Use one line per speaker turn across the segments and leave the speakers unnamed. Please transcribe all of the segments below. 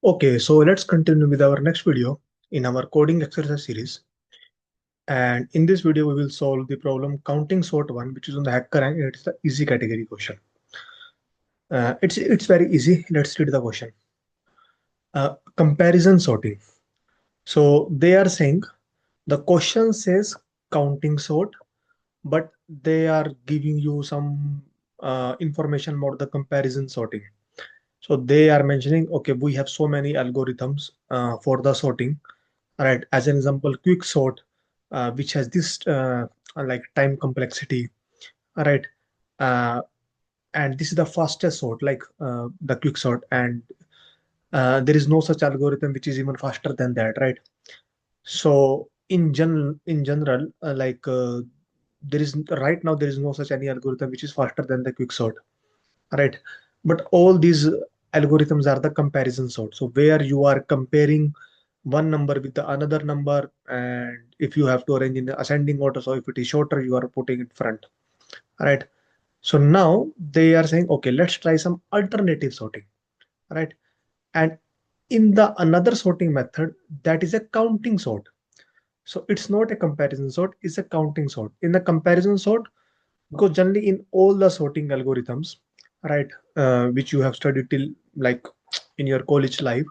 Okay, so let's continue with our next video in our coding exercise series. And in this video, we will solve the problem counting sort one, which is on the hacker rank. It's the easy category question. It's very easy. Let's read the question. Comparison sorting. So they are saying the question says counting sort, but they are giving you some information about the comparison sorting. So they are mentioning, okay, we have so many algorithms for the sorting. Right, as an example, quick sort, which has this like time complexity. Right, uh, and this is the fastest sort, like the quick sort, and there is no such algorithm which is even faster than that. Right. So in general, there is right now there is no such any algorithm which is faster than the quick sort. Right, but all these algorithms are the comparison sort, so where you are comparing one number with the another number, and if you have to arrange in the ascending order, so if it is shorter you are putting it front. Right, so now they are saying, okay, let's try some alternative sorting. Right, and in the another sorting method, that is a counting sort. So it's not a comparison sort, it's a counting sort. In the comparison sort, because generally in all the sorting algorithms, right, which you have studied till like in your college life,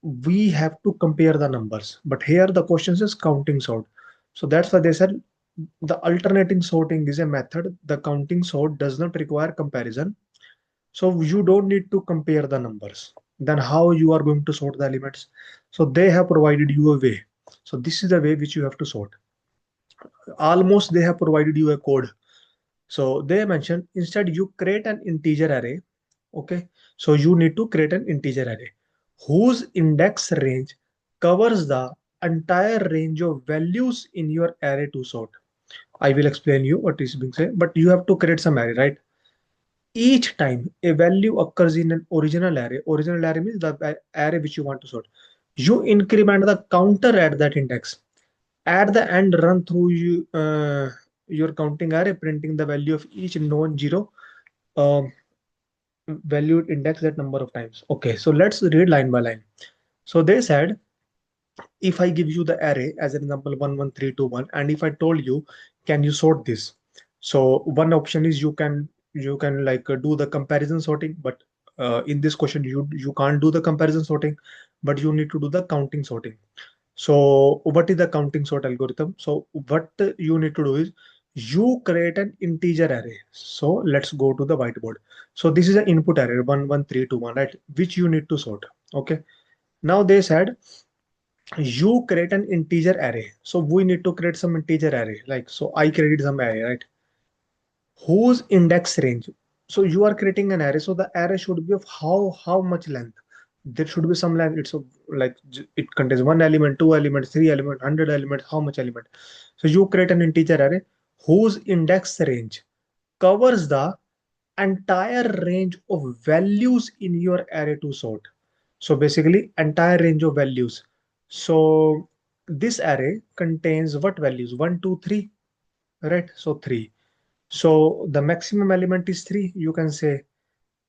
we have to compare the numbers, but here the question is counting sort. So that's why they said the alternating sorting is a method. The counting sort does not require comparison, so you don't need to compare the numbers. Then how you are going to sort the elements? So they have provided you a way. So this is the way which you have to sort. Almost they have provided you a code. So they mentioned, instead you create an integer array. Okay, so you need to create an integer array whose index range covers the entire range of values in your array to sort. I will explain you what is being said, but you have to create some array, right? Each time a value occurs in an original array means the array which you want to sort, you increment the counter at that index. At the end, run through your counting array, printing the value of each non-zero um, valued index that number of times. Okay, so let's read line by line. So they said, if I give you the array as an example 11321, and if I told you, can you sort this? So one option is you can like do the comparison sorting, but in this question you can't do the comparison sorting, but you need to do the counting sorting. So what is the counting sort algorithm? So what you need to do is you create an integer array. So let's go to the whiteboard. So this is an input array 11321, right? Which you need to sort. Okay. Now they said you create an integer array. So we need to create some integer array. Like, so I created some array, right? Whose index range? So you are creating an array. So the array should be of how much length? There should be some length. It's of like it contains one element, two elements, three elements, 100 elements. How much element? So you create an integer array whose index range covers the entire range of values in your array to sort. So basically entire range of values. So this array contains what values? 1, 2, 3, right? So 3. So the maximum element is 3, you can say.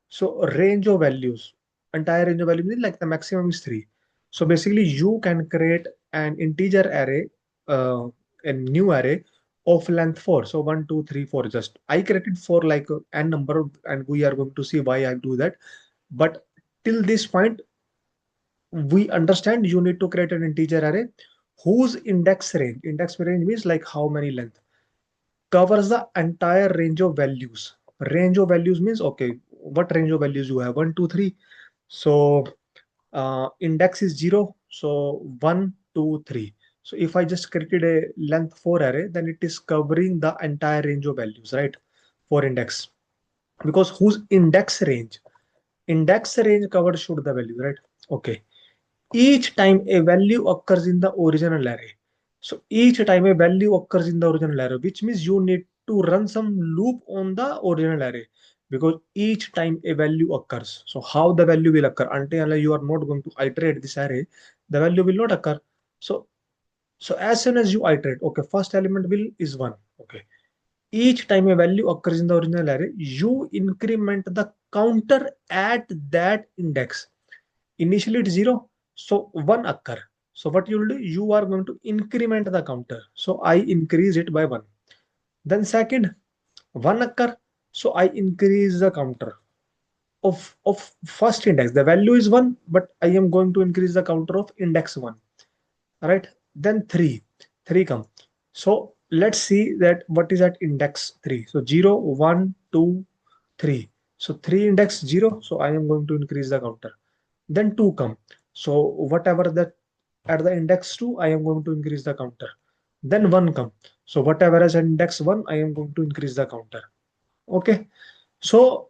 So range of values, entire range of values means like the maximum is 3. So basically you can create an integer array, a new array of length 4. So 1, 2, 3, 4. Just I created 4 like n number, and we are going to see why I do that. But till this point, we understand you need to create an integer array whose index range means like how many length, covers the entire range of values. Range of values means, okay, what range of values you have? 1, 2, 3. So index is 0. So 1, 2, 3. So if I just created a length 4 array, then it is covering the entire range of values, right? For index. Because whose index range covers should the value, right? Okay. Each time a value occurs in the original array. So each time a value occurs in the original array, which means you need to run some loop on the original array, because each time a value occurs. So how the value will occur? Until you are not going to iterate this array, the value will not occur. So as soon as you iterate, okay, first element will is 1. Okay. Each time a value occurs in the original array, you increment the counter at that index. Initially it's 0, so 1 occur. So what you will do, you are going to increment the counter. So I increase it by 1. Then second, 1 occur, so I increase the counter of first index. The value is 1, but I am going to increase the counter of index 1. Right? Then 3 come. So let's see that what is at index 3. So 0, 1, 2, 3. So 3 index 0, so I am going to increase the counter. Then 2 come. So whatever that at the index 2, I am going to increase the counter. Then 1 come. So whatever is at index 1, I am going to increase the counter. Okay. So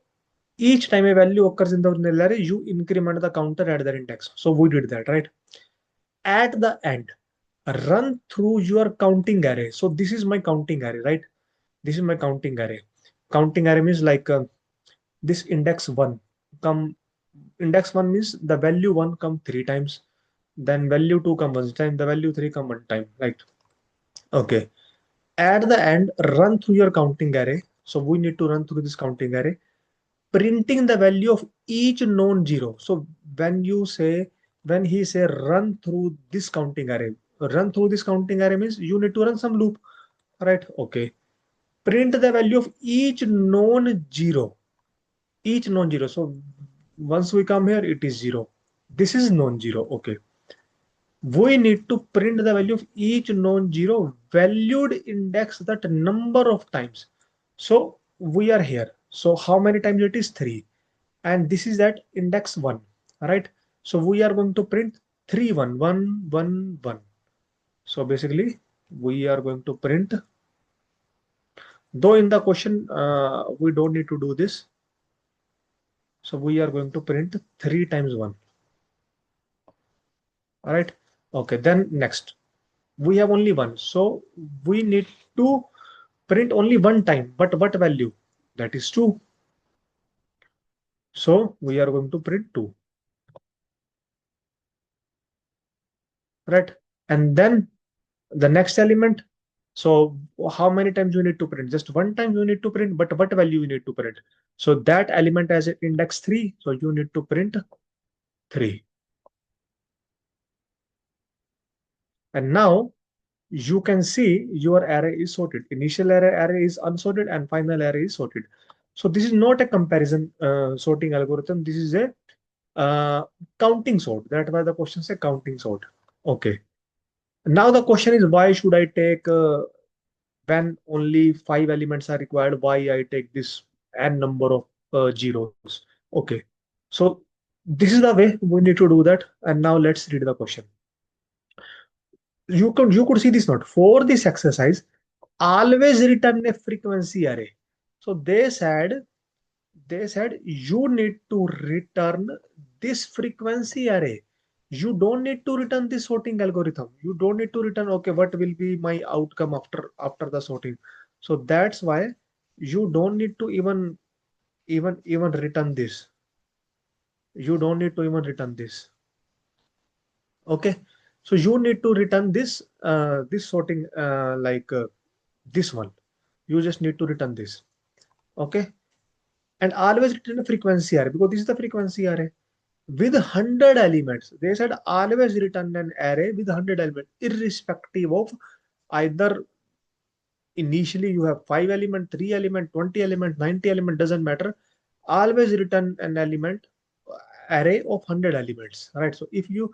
each time a value occurs in the original array, you increment the counter at the index. So we did that, right? At the end, run through your counting array. So this is my counting array, right? This is my counting array. Counting array means like this index 1 come, index 1 means the value 1 come 3 times, then value 2 come 1 time, the value 3 come 1 time, right? Okay. At the end, run through your counting array. So we need to run through this counting array, printing the value of each known zero. So when he say run through this counting array, run through this counting array means you need to run some loop, right? Okay. Print the value of each known zero, each non-zero. So once we come here, it is 0. This is non-zero. Okay. We need to print the value of each non-zero valued index that number of times. So we are here. So how many times it is 3? And this is at index 1, right? So we are going to print 3 1 1 1 1. So basically we are going to print, though in the question we don't need to do this. So we are going to print 3 times 1. All right. Okay. Then next, we have only one. So we need to print only one time. But what value? That is 2. So we are going to print 2. Right. And then the next element. So how many times you need to print? Just one time you need to print, but what value you need to print? So that element has an index 3. So you need to print 3. And now you can see your array is sorted. Initial array is unsorted and final array is sorted. So this is not a comparison sorting algorithm. This is a counting sort. That's why the question says counting sort. Okay. Now the question is, why should I take when only 5 elements are required? Why I take this n number of zeros? Okay. So this is the way we need to do that. And now let's read the question. You could see this note for this exercise. Always return a frequency array. So they said you need to return this frequency array. You don't need to return this sorting algorithm. You don't need to return, okay, what will be my outcome after the sorting. So that's why you don't need to even return this. You don't need to even return this. Okay. So you need to return this sorting this one. You just need to return this. Okay. And always return a frequency array, because this is the frequency array with 100 elements. They said always return an array with 100 elements, irrespective of either initially you have 5 element, 3 element, 20 element, 90 element, doesn't matter. Always return an element array of 100 elements, right? So if you,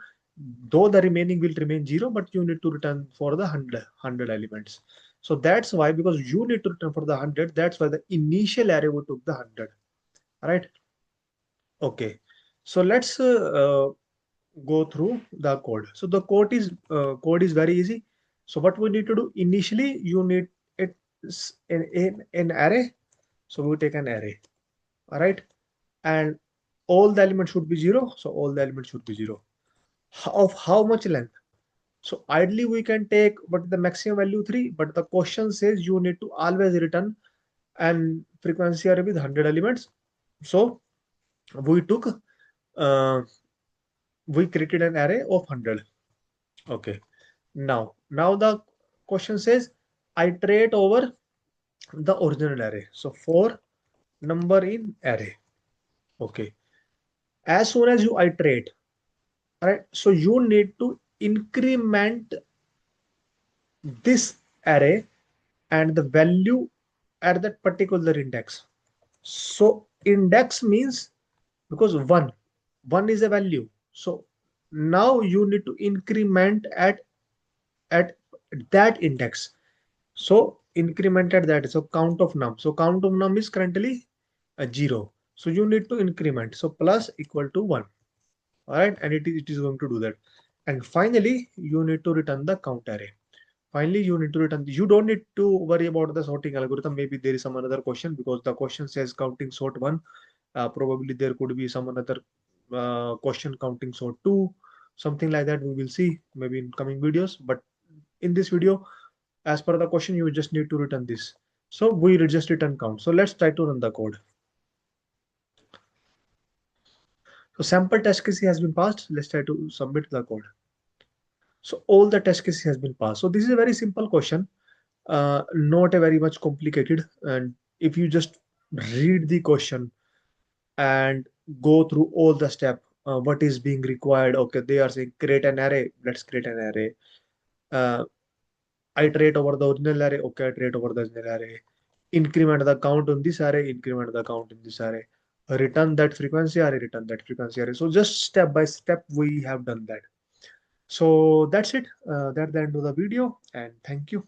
though the remaining will remain 0, but you need to return for the 100 elements. So that's why, because you need to return for the 100, that's why the initial array we took the 100, right? Okay. So let's go through the code. So the code is very easy. So what we need to do initially, you need it in array. So we take an array, all right, and all the elements should be 0. So all the elements should be 0. Of how much length? So ideally we can take, but the maximum value 3. But the question says you need to always return an frequency array with 100 elements. So we took uh, we created an array of 100. Okay. Now the question says iterate over the original array. So for number in array. Okay. As soon as you iterate, All right, so you need to increment this array and the value at that particular index. So index means, because one is a value, so now you need to increment at that index. So incremented that, so count of num. So count of num is currently a 0. So you need to increment. So plus equal to 1. All right, and it is going to do that. And finally, you need to return the count array. Finally, you need to return. You don't need to worry about the sorting algorithm. Maybe there is some another question, because the question says counting sort 1. Probably there could be some another question counting sort 2, something like that. We will see maybe in coming videos. But in this video, as per the question, you just need to return this. So we will just return count. So let's try to run the code. So sample test case has been passed. Let's try to submit the code. So all the test cases has been passed. So this is a very simple question, not a very much complicated. And if you just read the question and go through all the step, what is being required? Okay, they are saying create an array. Let's create an array. Uh, iterate over the original array. Okay, iterate over the original array. Increment the count on this array. Increment the count in this array. Return that frequency array. Return that frequency array. So just step by step, we have done that. So that's it. That's the end of the video, and thank you.